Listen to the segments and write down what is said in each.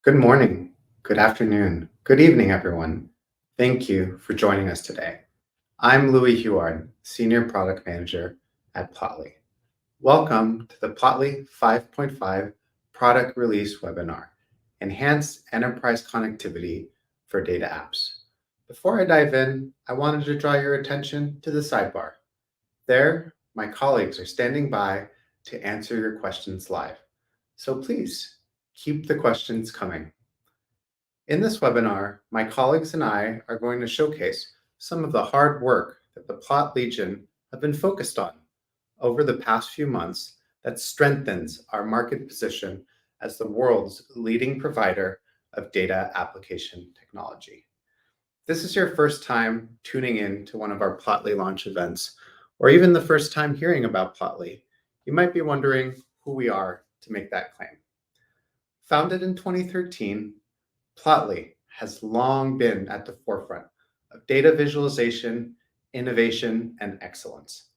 Good morning, good afternoon, good evening, everyone. Thank you for joining us today. I'm Louis Huard, Senior Product Manager at Plotly. Welcome to the Plotly 5.5 Product Release Webinar, Enhanced Enterprise Connectivity for Data Apps. Before I dive in, I wanted to draw your attention to the sidebar. There, my colleagues are standing by to answer your questions live. So please keep the questions coming. In this webinar, my colleagues and I are going to showcase some of the hard work that the Plot Legion have been focused on over the past few months that strengthens our market position as the world's leading provider of data application technology. If this is your first time tuning in to one of our Plotly launch events, or even the first time hearing about Plotly, you might be wondering who we are to make that claim. Founded in 2013, Plotly has long been at the forefront of data visualization, innovation, and excellence.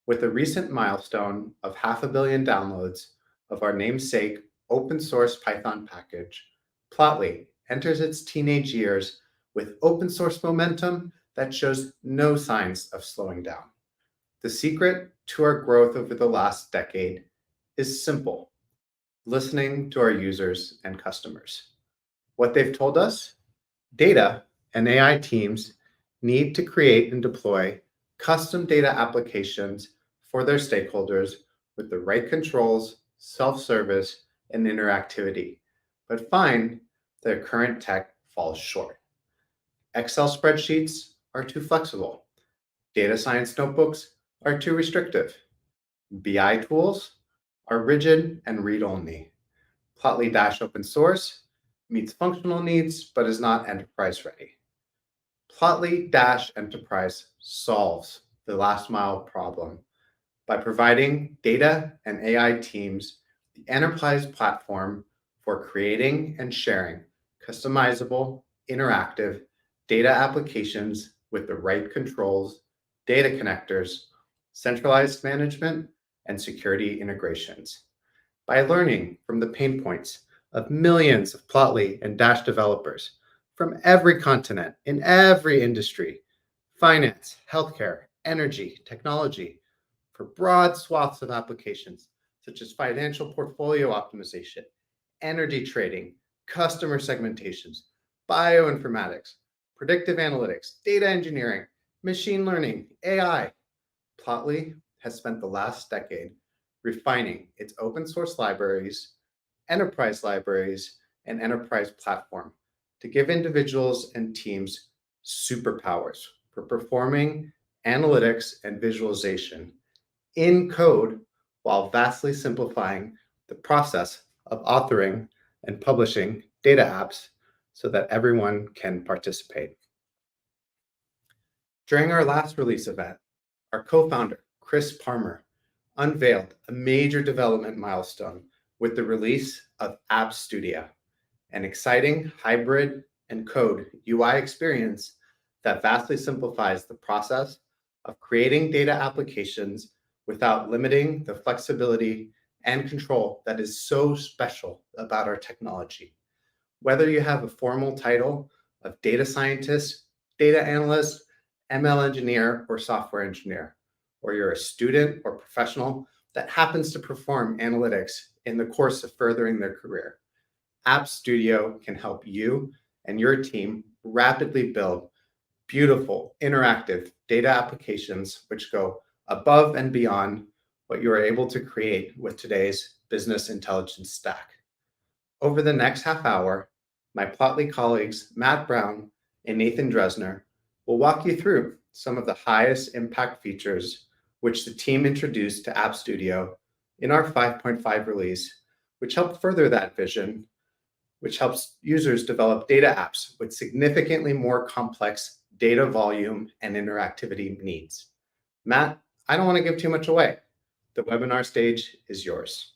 With the recent milestone of 500 million downloads of our namesake open source Python package, Plotly enters its teenage years with open source momentum that shows no signs of slowing down. The secret to our growth over the last decade is simple: listening to our users and customers. What they've told us: data and AI teams need to create and deploy custom data applications for their stakeholders with the right controls, self-service, and interactivity, but find their current tech falls short. Excel spreadsheets are too flexible. Data science notebooks are too restrictive. BI tools are rigid and read-only. Plotly Dash open source meets functional needs but is not enterprise ready. Plotly Dash Enterprise solves the last mile problem by providing data and AI teams the enterprise platform for creating and sharing customizable, interactive data applications with the right controls, data connectors, centralized management, and security integrations. By learning from the pain points of millions of Plotly and Dash developers from every continent, in every industry: finance, healthcare, energy, technology, for broad swaths of applications such as financial portfolio optimization, energy trading, customer segmentations, bioinformatics, predictive analytics, data engineering, machine learning, AI. Plotly has spent the last decade refining its open source libraries, and enterprise platform to give individuals and teams superpowers for performing analytics and visualization in code, while vastly simplifying the process of authoring and publishing data apps so that everyone can participate. During our last release event, our co-founder, Chris Parmer, unveiled a major development milestone with the release of App Studio, an exciting hybrid and code UI experience that vastly simplifies the process of creating data applications without limiting the flexibility and control that is so special about our technology. Whether you have a formal title of data scientist, data analyst, ML engineer, or software engineer, or you're a student or professional that happens to perform analytics in the course of furthering their career, App Studio can help you and your team rapidly build beautiful, interactive data applications which go above and beyond what you are able to create with today's business intelligence stack. Over the next half hour, my Plotly colleagues, Matt Brown and Nathan Dresner, will walk you through some of the highest impact features which the team introduced to App Studio in our 5.5 release, which help further that vision, which helps users develop data apps with significantly more complex data volume and interactivity needs. Matt, I don't want to give too much away. The webinar stage is yours.